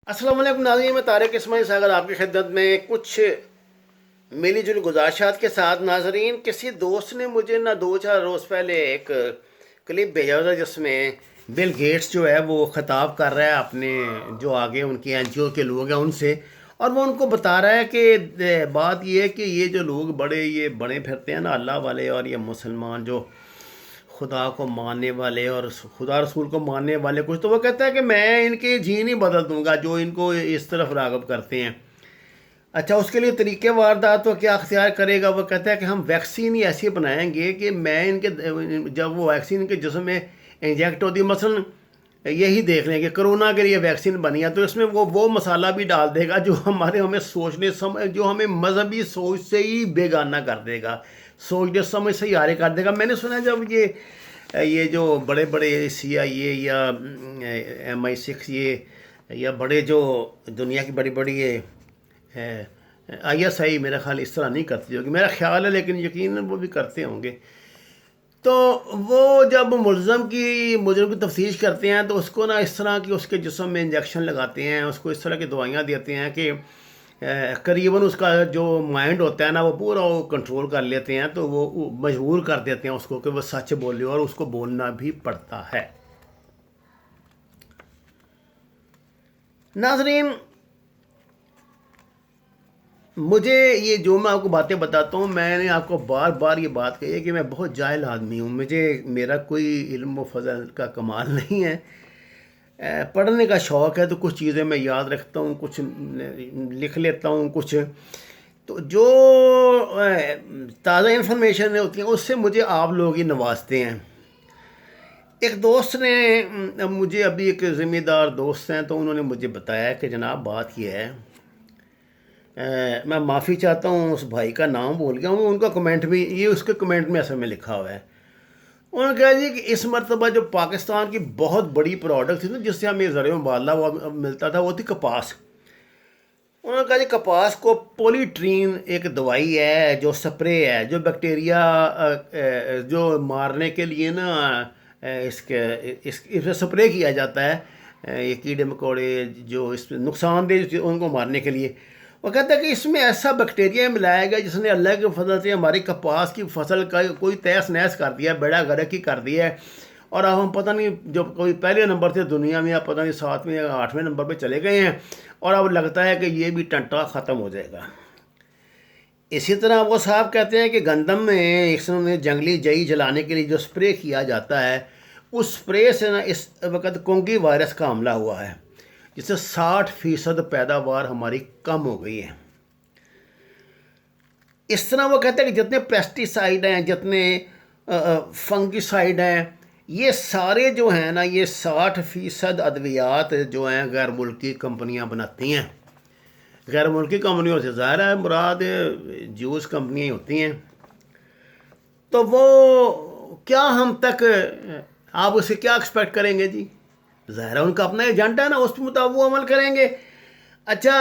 السلام علیکم ناظرین، میں طارق اسماعیل ساگر آپ کی خدمت میں کچھ ملی جلی گزارشات کے ساتھ. ناظرین، کسی دوست نے مجھے نہ 2-4 روز پہلے ایک کلپ بھیجا تھا جس میں بل گیٹس جو ہے وہ خطاب کر رہا ہے اپنے جو آگے ان کی این جی او کے لوگ ہیں ان سے، اور وہ ان کو بتا رہا ہے کہ بات یہ ہے کہ یہ جو لوگ یہ بڑے پھرتے ہیں نا اللہ والے، اور یہ مسلمان جو خدا کو ماننے والے اور خدا رسول کو ماننے والے کچھ، تو وہ کہتا ہے کہ میں ان کے جی نہیں بدل دوں گا جو ان کو اس طرف راغب کرتے ہیں. اچھا، اس کے لیے طریقے واردات تو کیا اختیار کرے گا؟ وہ کہتا ہے کہ ہم ویکسین ہی ایسی بنائیں گے کہ میں ان کے جب وہ ویکسین ان کے جسم میں انجیکٹ ہوتی ہے، مثلا یہی دیکھ لیں کہ کرونا کے لیے ویکسین بنی ہے تو اس میں وہ مسالہ بھی ڈال دے گا جو ہمیں سوچنے جو ہمیں مذہبی سوچ سے ہی بیگانہ کر دے گا، سوچنے سمجھ سے ہی آرے کر دے گا. میں نے سنا جب یہ جو بڑے بڑے سی آئی اے یا MI6 یا بڑے جو دنیا کی بڑی بڑی ISI میرا خیال اس طرح نہیں کرتی ہوگی، میرا خیال ہے، لیکن یقیناً وہ بھی کرتے ہوں گے. تو وہ جب مجرم کی تفتیش کرتے ہیں تو اس کو نا اس طرح کی اس کے جسم میں انجیکشن لگاتے ہیں، اس کو اس طرح کی دوائیاں دیتے ہیں کہ قریباً اس کا جو مائنڈ ہوتا ہے نا وہ پورا وہ کنٹرول کر لیتے ہیں، تو وہ مجبور کر دیتے ہیں اس کو کہ وہ سچ بولے، اور اس کو بولنا بھی پڑتا ہے. ناظرین، مجھے یہ جو میں آپ کو باتیں بتاتا ہوں، میں نے آپ کو بار بار یہ بات کہی ہے کہ میں بہت جاہل آدمی ہوں، میرا کوئی علم و فضل کا کمال نہیں ہے. پڑھنے کا شوق ہے تو کچھ چیزیں میں یاد رکھتا ہوں، کچھ لکھ لیتا ہوں، کچھ تو جو تازہ انفارمیشن ہوتی ہیں اس سے مجھے آپ لوگ ہی نوازتے ہیں. ایک دوست نے مجھے ابھی ایک ذمہ دار دوست ہیں تو انہوں نے مجھے بتایا کہ جناب بات یہ ہے، میں معافی چاہتا ہوں اس بھائی کا نام بھول گیا ہوں، ان کا کمنٹ بھی یہ اس کے کمنٹ میں اصل میں لکھا ہوا ہے. انہوں نے کہا جی کہ اس مرتبہ جو پاکستان کی بہت بڑی پروڈکٹ تھی نا جس سے ہمیں ذریعہ مبادلہ ملتا تھا وہ تھی کپاس. انہوں نے کہا جی کپاس کو پولی ٹرین ایک دوائی ہے جو سپرے ہے، جو بیکٹیریا جو مارنے کے لیے نا اس پہ سپرے کیا جاتا ہے، یہ کیڑے مکوڑے جو اس میں نقصان دہ ان کو مارنے کے لیے. وہ کہتا ہے کہ اس میں ایسا بیکٹیریا ملایا گیا جس نے اللہ کے فضل سے ہماری کپاس کی فصل کا کوئی تیس نیس کر دیا، بیڑا گرک ہی کر دیا ہے، اور اب ہم پتہ نہیں جو کوئی پہلے نمبر تھے دنیا میں، اب پتہ نہیں 7ویں یا 8ویں نمبر پہ چلے گئے ہیں، اور اب لگتا ہے کہ یہ بھی ٹنٹا ختم ہو جائے گا. اسی طرح وہ صاحب کہتے ہیں کہ گندم میں جنگلی جئی جلانے کے لیے جو سپرے کیا جاتا ہے اس سپرے سے نا اس وقت کونگی وائرس کا حملہ ہوا ہے جس سے 60% پیداوار ہماری کم ہو گئی ہے. اس طرح وہ کہتے ہیں کہ جتنے پیسٹی سائڈ ہیں، جتنے فنگی سائڈ ہیں، یہ سارے جو ہیں نا یہ 60% ادویات جو ہیں غیر ملکی کمپنیاں بناتی ہیں. غیر ملکی کمپنیوں سے ظاہر ہے مراد جوس کمپنیاں ہوتی ہیں. تو وہ کیا ہم تک آپ اسے کیا ایکسپیکٹ کریں گے؟ جی ظاہر ہے ان کا اپنا ایجنڈا ہے نا، اس کے مطابق وہ عمل کریں گے. اچھا،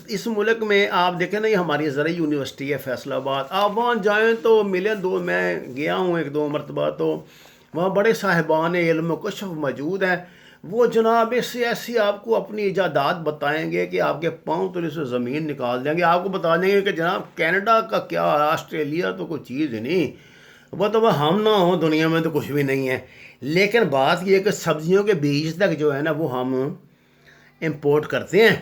اس ملک میں آپ دیکھیں نا، یہ ہماری زرعی یونیورسٹی ہے فیصل آباد، آپ وہاں جائیں تو ملے میں گیا ہوں 1-2 مرتبہ، تو وہاں بڑے صاحبان علم و کشف موجود ہیں. وہ جناب ایسی آپ کو اپنی ایجادات بتائیں گے کہ آپ کے پاؤں تلے سے زمین نکال دیں گے. آپ کو بتا دیں گے کہ جناب کینیڈا کا کیا، آسٹریلیا تو کوئی چیز ہی نہیں، وہ تو ہم نہ ہوں دنیا میں تو کچھ بھی نہیں ہے. لیکن بات یہ ہے کہ سبزیوں کے بیج تک جو ہے نا وہ ہم امپورٹ کرتے ہیں.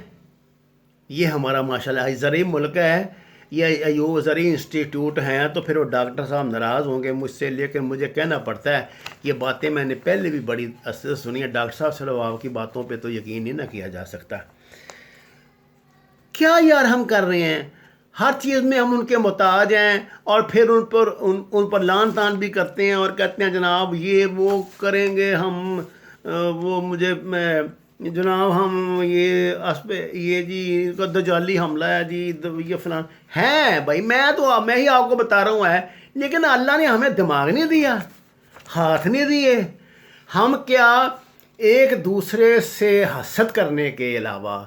یہ ہمارا ماشاءاللہ زرعی ملک ہے، یہ زرعی انسٹیٹیوٹ ہیں، تو پھر وہ ڈاکٹر صاحب ناراض ہوں گے مجھ سے، لیکن مجھے کہنا پڑتا ہے. یہ باتیں میں نے پہلے بھی بڑی عرصے سے سنی ہیں، ڈاکٹر صاحب سے آپ کی باتوں پہ تو یقین نہیں نہ کیا جا سکتا. کیا یار ہم کر رہے ہیں؟ ہر چیز میں ہم ان کے محتاج ہیں، اور پھر ان پر لان تان بھی کرتے ہیں اور کہتے ہیں جناب یہ وہ کریں گے ہم، وہ مجھے جناب ہم یہ جی کا دجالی حملہ ہے جی، یہ فلان ہے. بھائی میں ہی آپ کو بتا رہا ہوں ہے، لیکن اللہ نے ہمیں دماغ نہیں دیا، ہاتھ نہیں دیے. ہم کیا ایک دوسرے سے حسد کرنے کے علاوہ،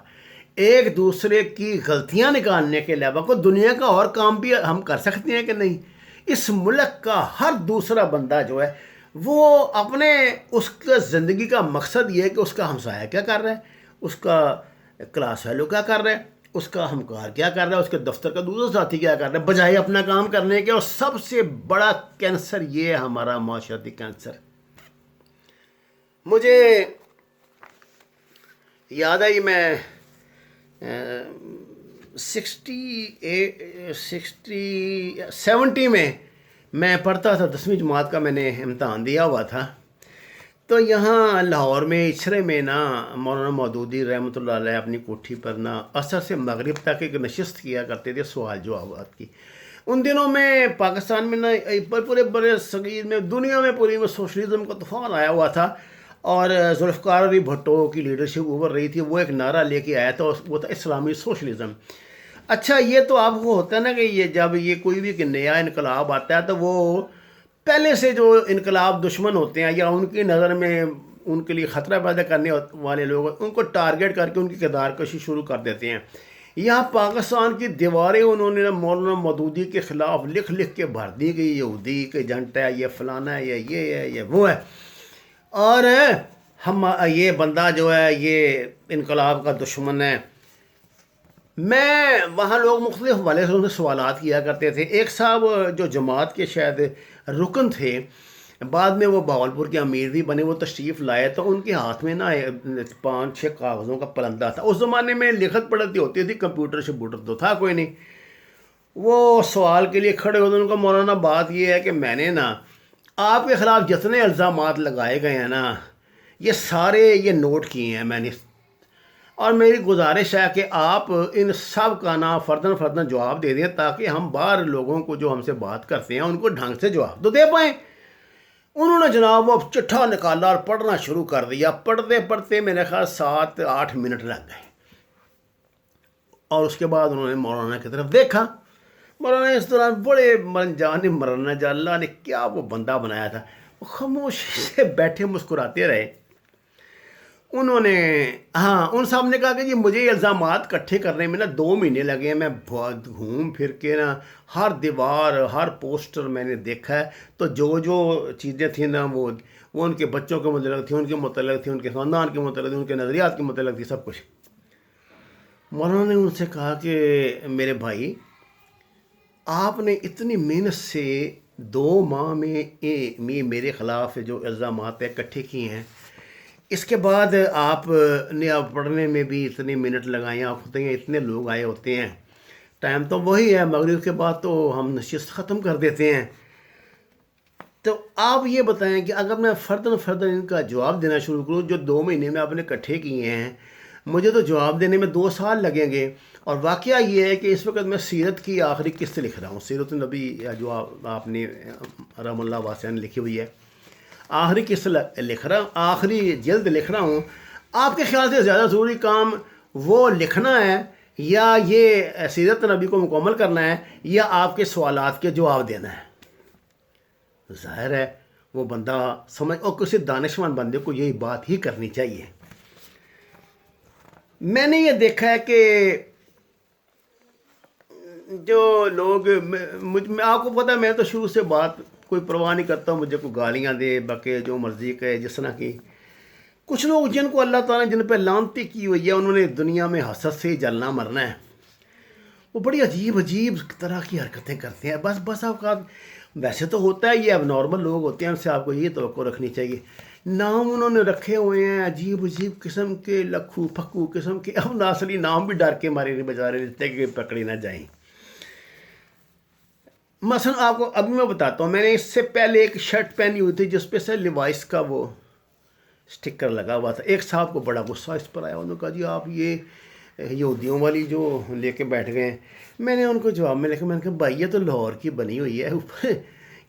ایک دوسرے کی غلطیاں نکالنے کے علاوہ کوئی دنیا کا اور کام بھی ہم کر سکتے ہیں کہ نہیں؟ اس ملک کا ہر دوسرا بندہ جو ہے وہ اپنے اس کا زندگی کا مقصد یہ ہے کہ اس کا ہمسایہ کیا کر رہا ہے، اس کا کلاس فیلو کیا کر رہا ہے، اس کا ہمکار کیا کر رہا ہے، اس کے دفتر کا دوسرا ساتھی کیا کر رہا ہے، بجائے اپنا کام کرنے کے. اور سب سے بڑا کینسر یہ ہے ہمارا معاشرتی کینسر. مجھے یاد ہے میں 70 میں پڑھتا تھا، 10ویں جماعت کا میں نے امتحان دیا ہوا تھا. تو یہاں لاہور میں اچھرے میں نا مولانا مودودی رحمۃ اللہ علیہ اپنی کوٹھی پر نا عصر سے مغرب تک ایک نشست کیا کرتے تھے سوال جوابات کی. ان دنوں میں پاکستان میں نا پورے بڑے صغیر میں دنیا میں پوری میں سوشلزم کا طوفان آیا ہوا تھا، اور ذوالفقار علی بھٹو کی لیڈرشپ ابھر رہی تھی. وہ ایک نعرہ لے کے آیا تھا، وہ تھا اسلامی سوشلزم. اچھا یہ تو آپ کو ہوتا ہے نا کہ یہ جب یہ کوئی بھی نیا انقلاب آتا ہے تو وہ پہلے سے جو انقلاب دشمن ہوتے ہیں یا ان کی نظر میں ان کے لیے خطرہ پیدا کرنے والے لوگ ان کو ٹارگٹ کر کے ان کی کردار کشی شروع کر دیتے ہیں. یہاں پاکستان کی دیواریں انہوں نے مولانا مودودی کے خلاف لکھ لکھ کے بھر دی گئی، یہودی کے ایجنٹ ہے، یہ فلانا ہے، یہ ہے، یہ وہ ہے. اور ہم یہ بندہ جو ہے یہ انقلاب کا دشمن ہے. میں وہاں لوگ مختلف حوالے سے ان سے سوالات کیا کرتے تھے. ایک صاحب جو جماعت کے شاید رکن تھے، بعد میں وہ بہاولپور کے امیر بھی بنے، وہ تشریف لائے تو ان کے ہاتھ میں نا 5-6 کاغذوں کا پرندہ تھا. اس زمانے میں لکھت پڑھتی ہوتی تھی، کمپیوٹر شمپیوٹر تو تھا کوئی نہیں. وہ سوال کے لیے کھڑے ہوتے، ان کا مولانا بات یہ ہے کہ میں نے نا آپ کے خلاف جتنے الزامات لگائے گئے ہیں نا یہ سارے یہ نوٹ کیے ہیں میں نے، اور میری گزارش ہے کہ آپ ان سب کا نا فرداً جواب دے دیں تاکہ ہم باہر لوگوں کو جو ہم سے بات کرتے ہیں ان کو ڈھنگ سے جواب تو دے پائیں. انہوں نے جناب وہ چٹھا نکالا اور پڑھنا شروع کر دیا. پڑھتے پڑھتے میرے خیال 7-8 منٹ لگ گئے، اور اس کے بعد انہوں نے مولانا کی طرف دیکھا. مولانا اس طرح بڑے من جان مرنا جا، اللہ نے کیا وہ بندہ بنایا تھا. وہ خاموشی سے بیٹھے مسکراتے رہے. انہوں نے ان صاحب نے کہا کہ جی مجھے یہ الزامات کٹھے کرنے میں نا 2 مہینے لگے ہیں. میں بہت گھوم پھر کے نا ہر دیوار ہر پوسٹر میں نے دیکھا ہے. تو جو چیزیں تھیں نا وہ ان کے بچوں کے متعلق تھیں، ان کے متعلق تھیں، ان کے خاندان کے متعلق تھیں، ان کے نظریات کے متعلق تھی، سب کچھ. مولانا نے ان سے کہا کہ میرے بھائی آپ نے اتنی محنت سے 2 ماہ میں میرے خلاف جو الزامات اکٹھے کیے ہیں، اس کے بعد آپ نے اب پڑھنے میں بھی اتنے منٹ لگائے. آپ ہوتے ہیں اتنے لوگ آئے ہوتے ہیں، ٹائم تو وہی ہے، مغرب کے بعد تو ہم نشست ختم کر دیتے ہیں. تو آپ یہ بتائیں کہ اگر میں فرداً ان کا جواب دینا شروع کروں جو 2 مہینے میں آپ نے اکٹھے کیے ہیں، مجھے تو جواب دینے میں 2 سال لگیں گے. اور واقعہ یہ ہے کہ اس وقت میں سیرت کی آخری قسط لکھ رہا ہوں، سیرت النبی جو آپ نے رحم اللہ واسع نے لکھی ہوئی ہے، آخری قسط لکھ رہا ہوں، آخری جلد لکھ رہا ہوں. آپ کے خیال سے زیادہ ضروری کام وہ لکھنا ہے یا یہ سیرت نبی کو مکمل کرنا ہے یا آپ کے سوالات کے جواب دینا ہے؟ ظاہر ہے وہ بندہ سمجھ، اور کسی دانشمند بندے کو یہی بات ہی کرنی چاہیے. میں نے یہ دیکھا ہے کہ جو لوگ آپ کو پتہ ہے میں تو شروع سے بات کوئی پرواہ نہیں کرتا ہوں، مجھے کوئی گالیاں دے بکے جو مرضی کہے جس طرح کی. کچھ لوگ جن کو اللہ تعالیٰ نے جن پہ لعنتی کی ہوئی ہے، انہوں نے دنیا میں حسد سے ہی جلنا مرنا ہے. وہ بڑی عجیب طرح کی حرکتیں کرتے ہیں. بس اوقات ویسے تو ہوتا ہے یہ اب نارمل لوگ ہوتے ہیں، ان سے آپ کو یہ توقع رکھنی چاہیے. نام انہوں نے رکھے ہوئے ہیں عجیب قسم کے، لکھو پھکو قسم کے. اب ناسلی نام بھی ڈر کے مارے نہیں بجا رہے دیتے کہ پکڑی نہ جائیں. مثلا آپ کو ابھی میں بتاتا ہوں، میں نے اس سے پہلے ایک شرٹ پہنی ہوئی تھی جس پہ سے لیوائس کا وہ سٹکر لگا ہوا تھا. ایک صاحب کو بڑا غصہ اس پر آیا، انہوں نے کہا جی آپ یہ یہودیوں والی جو لے کے بیٹھ گئے ہیں. میں نے ان کو جواب میں لکھا، میں نے کہا بھائی یہ تو لاہور کی بنی ہوئی ہے، اوپر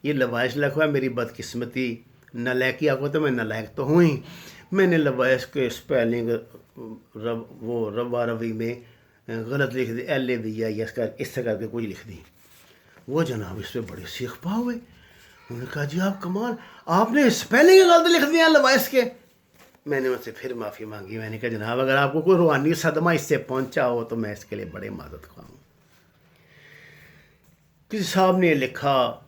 یہ لیوائس لکھا ہوا ہے. میری بدقسمتی نالائکی آپ کو تو میں نالائق تو ہوں ہی. میں نے لیوائس کے اسپیلنگ وہ روا روی میں غلط لکھ دی، ایل اے دی یا اس سے کر کے کوئی لکھ دی. وہ جناب اس پہ بڑے سیخ پا ہوئے. انہوں نے کہا جی آپ کمال، آپ نے اسپیلنگ غلط لکھ دیا لیوائس کے. میں نے ان سے پھر معافی مانگی. میں نے کہا جناب اگر آپ کو کوئی روحانی صدمہ اس سے پہنچا ہو تو میں اس کے لیے بڑے معذرت خواہ ہوں. کسی صاحب نے لکھا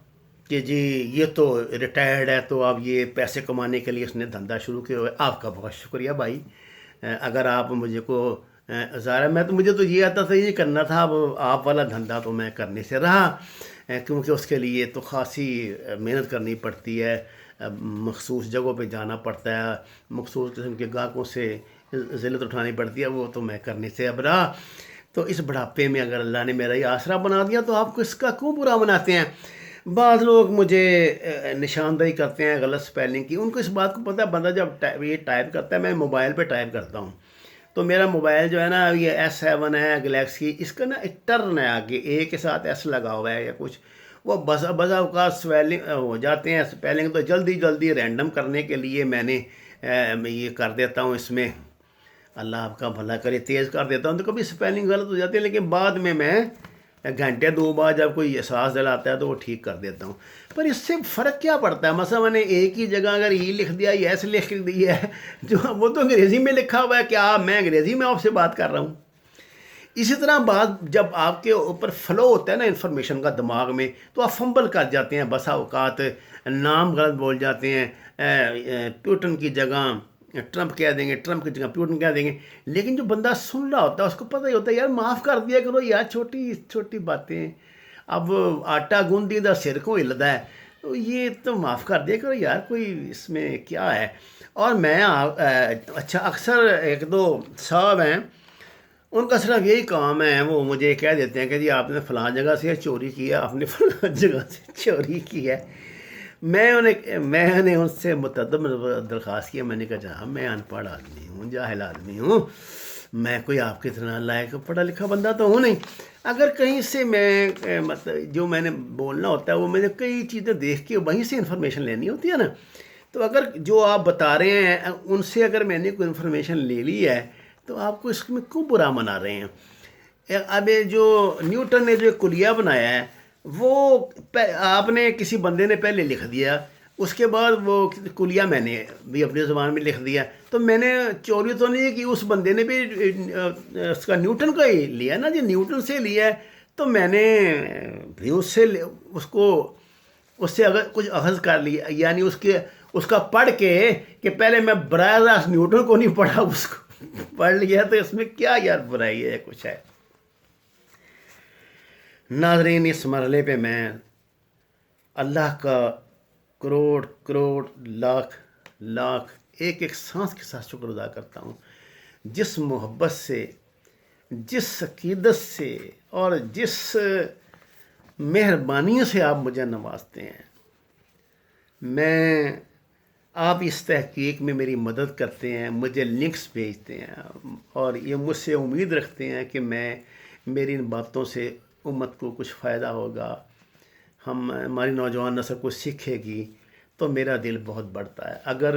کہ جی یہ تو ریٹائرڈ ہے تو اب یہ پیسے کمانے کے لیے اس نے دھندا شروع کیا ہوا ہے. آپ کا بہت شکریہ بھائی، اگر آپ مجھے کو ظاہر ہے مجھے تو یہ آتا تھا، یہ کرنا تھا، اب آپ والا دھندا تو میں کرنے سے رہا، کیونکہ اس کے لیے تو خاصی محنت کرنی پڑتی ہے، مخصوص جگہوں پہ جانا پڑتا ہے، مخصوص قسم کے گاہکوں سے ذلت اٹھانی پڑتی ہے، وہ تو میں کرنے سے اب رہا۔ تو اس بڑھاپے میں اگر اللہ نے میرا یہ آسرا بنا دیا تو آپ کو اس کا کیوں برا مناتے ہیں؟ بعض لوگ مجھے نشاندہی کرتے ہیں غلط سپیلنگ کی، ان کو اس بات کو پتہ ہے، بندہ جب یہ ٹائپ کرتا ہے، میں موبائل پہ ٹائپ کرتا ہوں تو میرا موبائل جو ہے نا، یہ S7 ہے گلیکسی، اس کا نا ایک ٹرن ہے آگے، اے کے ساتھ ایس لگا ہوا ہے یا کچھ، وہ بزا اوقات سویلنگ ہو جاتے ہیں، سپیلنگ تو جلدی جلدی رینڈم کرنے کے لیے میں نے یہ کر دیتا ہوں، اس میں اللہ آپ کا بھلا کرے تیز کر دیتا ہوں، تو کبھی سپیلنگ غلط ہو جاتی ہے، لیکن بعد میں گھنٹے دو بعد جب کوئی احساس دلاتا ہے تو وہ ٹھیک کر دیتا ہوں۔ پر اس سے فرق کیا پڑتا ہے؟ مثلا میں نے ایک ہی جگہ اگر ای لکھ دیا یا ایس لکھ دیا ہے، جو وہ تو انگریزی میں لکھا ہوا ہے کہ میں انگریزی میں آپ سے بات کر رہا ہوں۔ اسی طرح بات جب آپ کے اوپر فلو ہوتا ہے نا انفارمیشن کا دماغ میں، تو آپ فمبل کر جاتے ہیں، بسا اوقات نام غلط بول جاتے ہیں، پیوٹن کی جگہ ٹرمپ کہہ دیں گے، ٹرمپ کی جگہ پیوٹن کہہ دیں گے، لیکن جو بندہ سن رہا ہوتا ہے اس کو پتہ ہی ہوتا ہے یار معاف کر دیا کرو یار، چھوٹی چھوٹی باتیں، اب آٹا گوندی دا سر کو ہلدا ہے، تو یہ تو معاف کر دیا کرو یار، کوئی اس میں کیا ہے؟ اور میں اچھا اکثر ایک دو صاحب ہیں، ان کا صرف یہی کام ہے، وہ مجھے کہہ دیتے ہیں کہ جی آپ نے فلاں جگہ سے چوری کی ہے، آپ نے فلاں جگہ سے چوری کی ہے۔ میں نے ان سے متعدد درخواست کیا، میں نے کہا جہاں میں ان پڑھ آدمی ہوں، جاہل آدمی ہوں، میں کوئی آپ کی طرح لائق پڑھا لکھا بندہ تو ہوں نہیں، اگر کہیں سے میں مطلب جو میں نے بولنا ہوتا ہے وہ میں نے کئی چیزیں دیکھ کے وہیں سے انفارمیشن لینی ہوتی ہے نا، تو اگر جو آپ بتا رہے ہیں ان سے اگر میں نے کوئی انفارمیشن لے لی ہے تو آپ کو اس میں کیوں برا منا رہے ہیں؟ اب یہ جو نیوٹن نے جو کلیہ بنایا ہے، وہ آپ نے کسی بندے نے پہلے لکھ دیا، اس کے بعد وہ کلیہ میں نے بھی اپنی زبان میں لکھ دیا، تو میں نے چوری تو نہیں کی، اس بندے نے بھی اس کا نیوٹن کا ہی لیا نا جی، نیوٹن سے لیا ہے، تو میں نے بھی اس سے اگر کچھ اخذ کر لیا، یعنی اس کا پڑھ کے کہ پہلے میں براہ راست نیوٹن کو نہیں پڑھا، اس کو پڑھ لیا، تو اس میں کیا یار برائی ہے؟ کچھ ہے؟ ناظرین، اس مرحلے پہ میں اللہ کا کروڑ کروڑ لاکھ لاکھ ایک ایک سانس کے ساتھ شکر ادا کرتا ہوں، جس محبت سے، جس عقیدت سے اور جس مہربانی سے آپ مجھے نوازتے ہیں۔ میں آپ اس تحقیق میں میری مدد کرتے ہیں، مجھے لنکس بھیجتے ہیں، اور یہ مجھ سے امید رکھتے ہیں کہ میری ان باتوں سے امت کو کچھ فائدہ ہوگا، ہماری نوجوان نسل کو سیکھے گی، تو میرا دل بہت بڑھتا ہے۔ اگر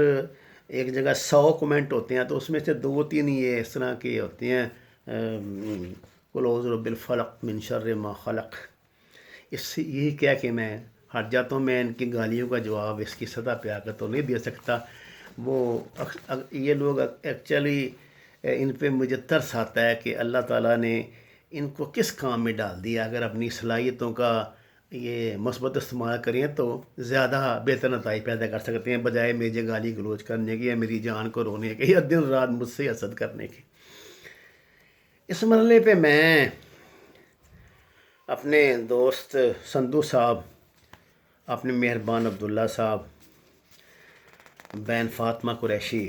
ایک جگہ 100 کومنٹ ہوتے ہیں تو اس میں سے 2-3 یہ اس طرح کے ہوتے ہیں، قل اعوذ بالفلق من شر ما خلق، اس سے یہی کہہ کہ میں ہٹ جاتا ہوں۔ میں ان کی گالیوں کا جواب اس کی سطح پہ آ کر تو نہیں دے سکتا، یہ لوگ ایکچولی ان پہ مجھے ترس آتا ہے کہ اللہ تعالیٰ نے ان کو کس کام میں ڈال دیا، اگر اپنی صلاحیتوں کا یہ مثبت استعمال کریں تو زیادہ بہتر نتائج پیدا کر سکتے ہیں، بجائے مجھے گالی گلوچ کرنے کی یا میری جان کو رونے کے یا دن رات مجھ سے حسد کرنے کے۔ اس مرحلے پہ میں اپنے دوست سندھو صاحب، اپنے مہربان عبداللہ صاحب، بین فاطمہ قریشی،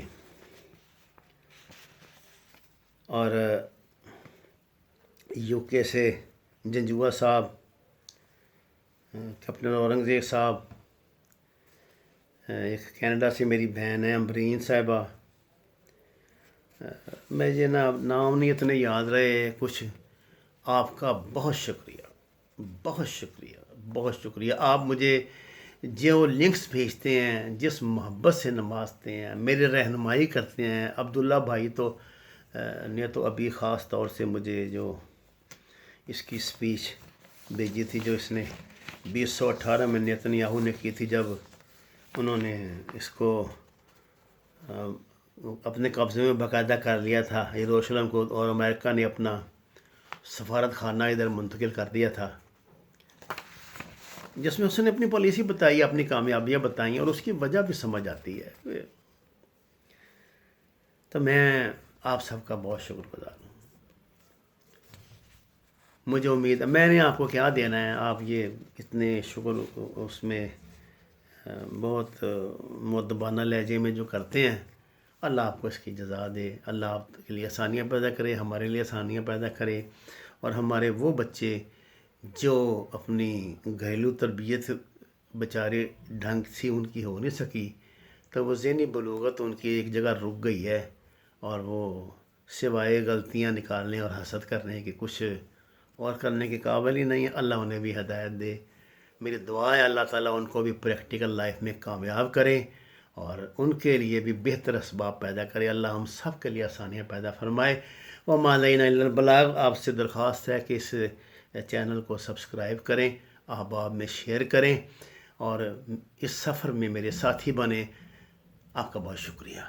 اور UK سے جنجوا صاحب، کیپٹن اورنگزیب صاحب، ایک کینیڈا سے میری بہن ہے امبرین صاحبہ، مجھے نام نہیں اتنے یاد رہے کچھ، آپ کا بہت شکریہ، بہت شکریہ، بہت شکریہ۔ آپ مجھے جو لنکس بھیجتے ہیں، جس محبت سے نوازتے ہیں، میری رہنمائی کرتے ہیں۔ عبداللہ بھائی نے تو ابھی خاص طور سے مجھے جو اس کی سپیچ بھیجی تھی، جو اس نے 2018 میں نیتنیاہو نے کی تھی، جب انہوں نے اس کو اپنے قبضے میں باقاعدہ کر لیا تھا یروشلم کو، اور امریکہ نے اپنا سفارت خانہ ادھر منتقل کر دیا تھا، جس میں اس نے اپنی پالیسی بتائی، اپنی کامیابیاں بتائیں، اور اس کی وجہ بھی سمجھ آتی ہے۔ تو میں آپ سب کا بہت شکر گزار ہوں۔ مجھے امید ہے میں نے آپ کو کیا دینا ہے، آپ یہ اتنے شکر اس میں بہت مؤدبانہ لہجے میں جو کرتے ہیں، اللہ آپ کو اس کی جزا دے، اللہ آپ کے لیے آسانیاں پیدا کرے، ہمارے لیے آسانیاں پیدا کرے، اور ہمارے وہ بچے جو اپنی گھریلو تربیت بیچارے ڈھنگ سے ان کی ہو نہیں سکی، تو وہ ذہنی بلوغت ان کی ایک جگہ رک گئی ہے، اور وہ سوائے غلطیاں نکالنے اور حسد کرنے کے کچھ اور کرنے کے قابل ہی نہیں ہے۔ اللہ انہیں بھی ہدایت دے۔ میری دعا ہے اللہ تعالیٰ ان کو بھی پریکٹیکل لائف میں کامیاب کرے، اور ان کے لیے بھی بہتر اسباب پیدا کرے۔ اللہ ہم سب کے لیے آسانیاں پیدا فرمائے۔ وما علینا الا البلاغ۔ آپ سے درخواست ہے کہ اس چینل کو سبسکرائب کریں، احباب میں شیئر کریں، اور اس سفر میں میرے ساتھی بنیں۔ آپ کا بہت شکریہ۔